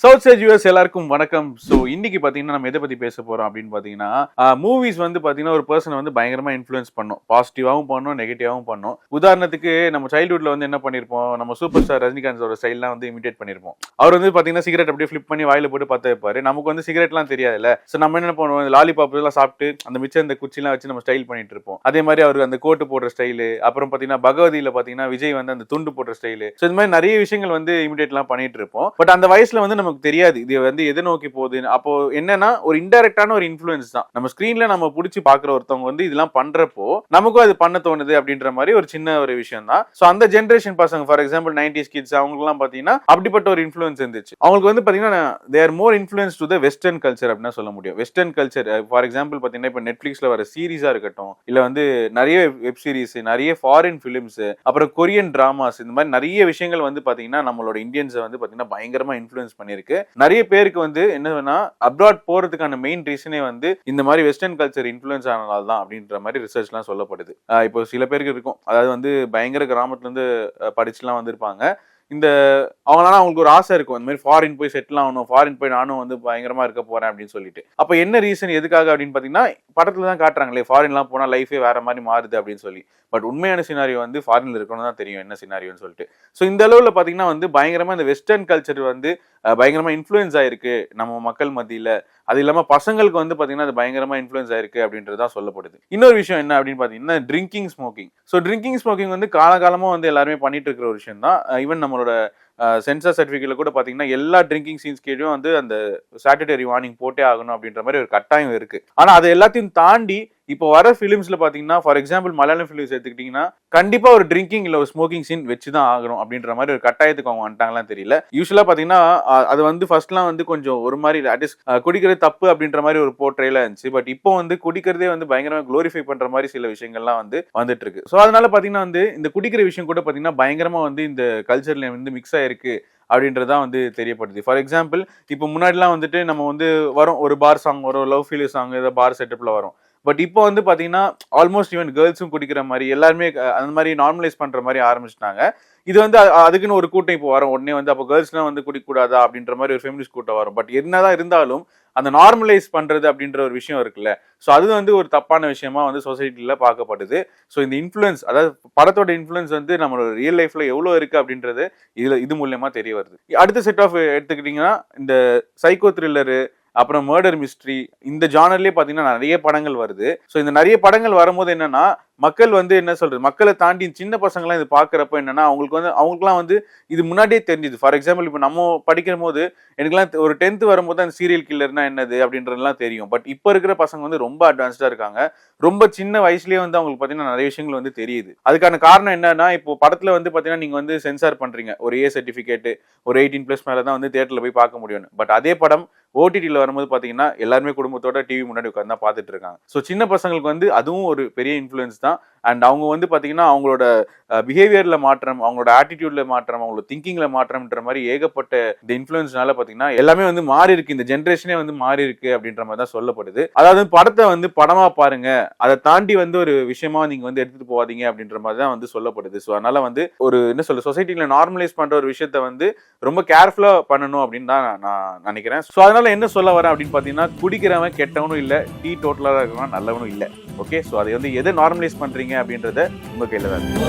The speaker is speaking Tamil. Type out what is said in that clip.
சவுத் சைட் யூஎஸ் எல்லாருக்கும் வணக்கம். ஸோ இன்னைக்கு பார்த்தீங்கன்னா நம்ம எதை பற்றி பேச போகிறோம் அப்படின்னு பார்த்தீங்கன்னா மூவிஸ் வந்து பார்த்தீங்கன்னா ஒரு பர்சனை வந்து பயங்கரமாக இன்ஃப்ளூயன்ஸ் பண்ணும். பாசிட்டிவாகவும் பண்ணும், நெகட்டிவாகவும் பண்ணும். உதாரணத்துக்கு நம்ம சைல்ட்ஹுட்ல வந்து என்ன பண்ணியிருப்போம், நம்ம சூப்பர் ஸ்டார் ரஜினிகாந்தோட ஸ்டைல்லாம் வந்து இமிடேட் பண்ணியிருப்போம். அவர் வந்து பார்த்தீங்கன்னா சிகரெட் அப்படியே ஃபிளிப் பண்ணி வாயில போட்டு பார்த்து வைப்பாரு. நமக்கு வந்து சிகரெட்லாம் தெரியாதுல்ல. ஸோ நம்ம என்ன பண்ணுவோம், லாலிபாப் எல்லாம் சாப்பிட்டு அந்த மிச்சம் இந்த குச்சிலாம் வச்சு நம்ம ஸ்டைல் பண்ணிட்டு இருப்போம். அதே மாதிரி அவர் அந்த கோட்டு போடுற ஸ்டைலு, அப்புறம் பார்த்தீங்கன்னா பகவதியில் பார்த்தீங்கன்னா விஜய் வந்து அந்த துண்டு போடுற ஸ்டைலு. ஸோ இந்த மாதிரி நிறைய விஷயங்கள் வந்து இமிடேட்லாம் பண்ணிட்டு இருப்போம். பட் அந்த வயசுல வந்து நமக்கு தெரியாது இது வந்து எதை நோக்கி போகுது. அப்போ என்னன்னா ஒரு இன்டைரக்டான ஒரு இன்ஃப்ளூயன்ஸ் தான். நம்ம ஸ்கிரீன்ல நம்ம பிடிச்சி பாக்குற ஒருத்தவங்க வந்து இதெல்லாம் பண்றப்போ நமக்கும் அது பண்ண தோணுது அப்படின்ற மாதிரி ஒரு சின்ன ஒரு விஷயம் தான். சோ அந்த ஜெனரேஷன் பசங்க ஃபார் எக்ஸாம்பிள் 90s கிட்ஸ் அவங்க எல்லாம் பாத்தீங்கன்னா அப்படிப்பட்ட ஒரு இன்ஃப்ளூயன்ஸ் இருந்துச்சு. அவங்களுக்கு வந்து பாத்தீங்கன்னா they are more influence to the western culture அப்படின்னு சொல்ல முடியும். வெஸ்டர்ன் கல்ச்சர் ஃபார் எக்ஸாம்பிள் பாத்தீங்கன்னா இப்ப நெட்ஃபிளிக்ஸ்ல வர சீரிஸா இருக்கட்டும், இல்ல வந்து நிறைய வெப் சீரிஸ், நிறைய ஃபாரின் பிலிம்ஸ், அப்புறம் கொரியன் டிராமாஸ், இந்த மாதிரி நிறைய விஷயங்கள் வந்து பாத்தீங்கன்னா நம்மளோட இந்தியன்ஸை வந்து பாத்தீங்கன்னா பயங்கரமா இன்ஃப்ளூயன்ஸ் பண்ணிருக்கு. நிறைய பேருக்கு வந்து என்னன்னா அப்ராட் போறதுக்கான மெயின் ரீசனே வந்து இந்த மாதிரி வெஸ்டர்ன் கல்ச்சர் இன்ஃப்ளூயன்ஸ் ஆனதால தான் அப்படின்ற மாதிரி ரிசர்ச்லாம் சொல்லப்படுது. இப்போ சில பேருக்கு இருக்கும், அதாவது வந்து பயங்கர கிராமத்துல இருந்து படிச்சுலாம் வந்திருப்பாங்க. இந்த அவங்களால அவங்களுக்கு ஒரு ஆசை இருக்கும், இந்த மாதிரி ஃபாரின் போய் செட்டில் ஆகணும், ஃபாரின் போய் நானும் வந்து பயங்கரமா இருக்க போறேன் அப்படின்னு சொல்லிட்டு. அப்ப என்ன ரீசன் எதுக்காக அப்படின்னு பாத்தீங்கன்னா படத்துல தான் காட்டுறாங்களே ஃபாரின்லாம் போனா லைஃபே வேற மாதிரி மாறுது அப்படின்னு சொல்லி. பட் உண்மையான சினாரியோ வந்து ஃபாரின்ல இருக்கணும் தான் தெரியும் என்ன சினாரியோன்னு சொல்லிட்டு. ஸோ இந்த அளவுல பாத்தீங்கன்னா வந்து பயங்கரமா இந்த வெஸ்டர்ன் கல்ச்சர் வந்து பயங்கரமா இன்ஃப்ளூயன்ஸ் ஆயிருக்கு நம்ம மக்கள் மத்தியில. அது இல்லாம பசங்களுக்கு வந்து பாத்தீங்கன்னா அது பயங்கரமா இன்ஃப்ளூயன்ஸ் ஆயிருக்கு அப்படின்றது தான் சொல்லப்படுது. இன்னொரு விஷயம் என்ன அப்படின்னு பாத்தீங்கன்னா drinking smoking. So drinking smoking வந்து காலகாலமா வந்து எல்லாருமே பண்ணிட்டு இருக்கிற ஒரு விஷயம் தான். ஈவன் நம்மளோட சென்சார் சர்டிஃபிகேட்ல கூட பாத்தீங்கன்னா எல்லா ட்ரிங்கிங் சீன்ஸ் கீழயும் வந்து அந்த சாட்டர்டரி வார்னிங் போட்டே ஆகணும் அப்படின்ற மாதிரி ஒரு கட்டாயம் இருக்கு. ஆனா அது எல்லாத்தையும் தாண்டி இப்போ வர பிலிம்ஸ்ல பாத்தீங்கன்னா ஃபார் எக்ஸாம்பிள் மலையாளம் பிலிம்ஸ் எடுத்துக்கிட்டீங்கன்னா கண்டிப்பா ஒரு ட்ரிங்கிங் இல்ல ஒரு ஸ்மோக்கிங் சீன் வச்சுதான் ஆகணும் அப்படின்ற மாதிரி ஒரு கட்டாயத்துக்கு அவங்க வந்துட்டாங்களான்னு தெரியல. யூஸ்வலா பாத்தீங்கன்னா அது வந்து ஃபர்ஸ்ட்லாம் வந்து கொஞ்சம் ஒரு மாதிரி குடிக்கிறது தப்பு அப்படின்ற மாதிரி ஒரு போர்ட்ரேல இருந்துச்சு. பட் இப்போ வந்து குடிக்கிறதே வந்து பயங்கரமா குளோரிஃபை பண்ற மாதிரி சில விஷயங்கள்லாம் வந்து வந்துட்டு இருக்கு. ஸோ அதனால பாத்தீங்கன்னா வந்து இந்த குடிக்கிற விஷயம் கூட பாத்தீங்கன்னா பயங்கரமா வந்து இந்த கல்ச்சர்ல வந்து மிக்ஸ் ஆயிருக்கு அப்படின்றதான் வந்து தெரியப்படுது. ஃபார் எக்ஸாம்பிள் இப்போ முன்னாடிலாம் வந்துட்டு நம்ம வந்து வரும் ஒரு பார் சாங் வரும், லவ் ஃபீல் சாங் ஏதோ பார் செட்டப்ல வரும். பட் இப்போ வந்து பாத்தீங்கன்னா ஆல்மோஸ்ட் ஈவன் கேர்ள்ஸும் குடிக்கிற மாதிரி எல்லாருமே அந்த மாதிரி நார்மலைஸ் பண்ற மாதிரி ஆரம்பிச்சிட்டாங்க. இது வந்து அதுக்குன்னு ஒரு கூட்டம் இப்போ வரும் உடனே வந்து அப்போ கேர்ள்ஸ்லாம் வந்து குடிக்கூடாதா அப்படின்ற மாதிரி ஒரு ஃபெமினிஸ்ட் கூட்டம் வரும். பட் என்னதான் இருந்தாலும் அந்த நார்மலைஸ் பண்றது அப்படின்ற ஒரு விஷயம் இருக்குல்ல, ஸோ அது வந்து ஒரு தப்பான விஷயமா வந்து சொசைட்டில பார்க்கப்படுது. ஸோ இந்த இன்ஃப்ளூயன்ஸ், அதாவது படத்தோட இன்ஃப்ளூயன்ஸ் வந்து நம்மளோட ரியல் லைஃப்ல எவ்வளவு இருக்கு அப்படின்றது இது மூலமா தெரிய வருது. அடுத்த செட் ஆஃப் எடுத்துக்கிட்டீங்கன்னா இந்த சைக்கோ த்ரில்லரு, அப்புறம் மர்டர் மிஸ்ட்ரி, இந்த ஜானர்லயே பாத்தீங்கன்னா நிறைய படங்கள் வருது. ஸோ இந்த நிறைய படங்கள் வரும்போது என்னன்னா மக்கள் வந்து என்ன சொல்றது, மக்களை தாண்டி சின்ன பசங்களாம் இது பாக்குறப்ப என்னன்னா அவங்களுக்குலாம் வந்து இது முன்னாடியே தெரிஞ்சுது. ஃபார் எக்ஸாம்பிள் இப்போ நம்ம படிக்கிற போது எனக்குலாம் ஒரு 10th வரும்போது அந்த சீரியல் கில்லர்னா என்னது அப்படின்றதுலாம் தெரியும். பட் இப்போ இருக்கிற பசங்க வந்து ரொம்ப அட்வான்ஸ்டா இருக்காங்க. ரொம்ப சின்ன வயசுலயே வந்து அவங்களுக்கு பாத்தீங்கன்னா நிறைய விஷயங்கள் வந்து தெரியுது. அதுக்கான காரணம் என்னன்னா இப்போ படத்துல வந்து பாத்தீங்கன்னா நீங்க வந்து சென்சார் பண்றீங்க, ஒரு ஏ சர்டிபிகேட் ஒரு 18+ மேலதான் வந்து தியேட்டர்ல போய் பார்க்க முடியும். பட் அதே படம் ஓடிடியில் வரும்போது பாத்தீங்கன்னா எல்லாருமே குடும்பத்தோட டிவி முன்னாடி உட்காந்து தான் பார்த்துட்டு இருக்காங்க. ஸோ சின்ன பசங்களுக்கு வந்து அதுவும் ஒரு பெரிய இன்ஃப்ளூயன்ஸ் தான். அண்ட் அவங்க வந்து பாத்தீங்கன்னா அவங்களோட பிஹேவியர்ல மாற்றம், அவங்களோட ஆட்டிடியூட்ல மாற்றம், அவங்களோட திங்கிங்ல மாற்றம்ன்ற மாதிரி ஏகப்பட்ட இந்த இன்ஃப்ளூயன்ஸ்னால பாத்தீங்கன்னா எல்லாமே வந்து மாறி இருக்கு. இந்த ஜென்ரேஷனே வந்து மாறி இருக்கு அப்படின்ற மாதிரி தான் சொல்லப்படுது. அதாவது படத்தை வந்து படமா பாருங்க, அதை தாண்டி வந்து ஒரு விஷயமா நீங்க வந்து எடுத்துட்டு போவாதீங்க அப்படின்ற மாதிரி தான் வந்து சொல்லப்படுது. ஸோ அதனால வந்து ஒரு என்ன சொல்ல சொசைட்டில நார்மலைஸ் பண்ற ஒரு விஷயத்த வந்து ரொம்ப கேர்ஃபுல்லா பண்ணணும் அப்படின்னு தான் நான் நினைக்கிறேன். ஸோ அதனால என்ன சொல்ல வரேன் அப்படின்னு பாத்தீங்கன்னா குடிக்கிறவன் கெட்டவனும் இல்ல, டீ டோட்டலா இருக்கவன் நல்லவனும் இல்ல. ஓகே, ஸோ அதை வந்து எதை நார்மலைஸ் பண்றீங்க அப்படின்றத உங்க கையில தான் இருக்கு.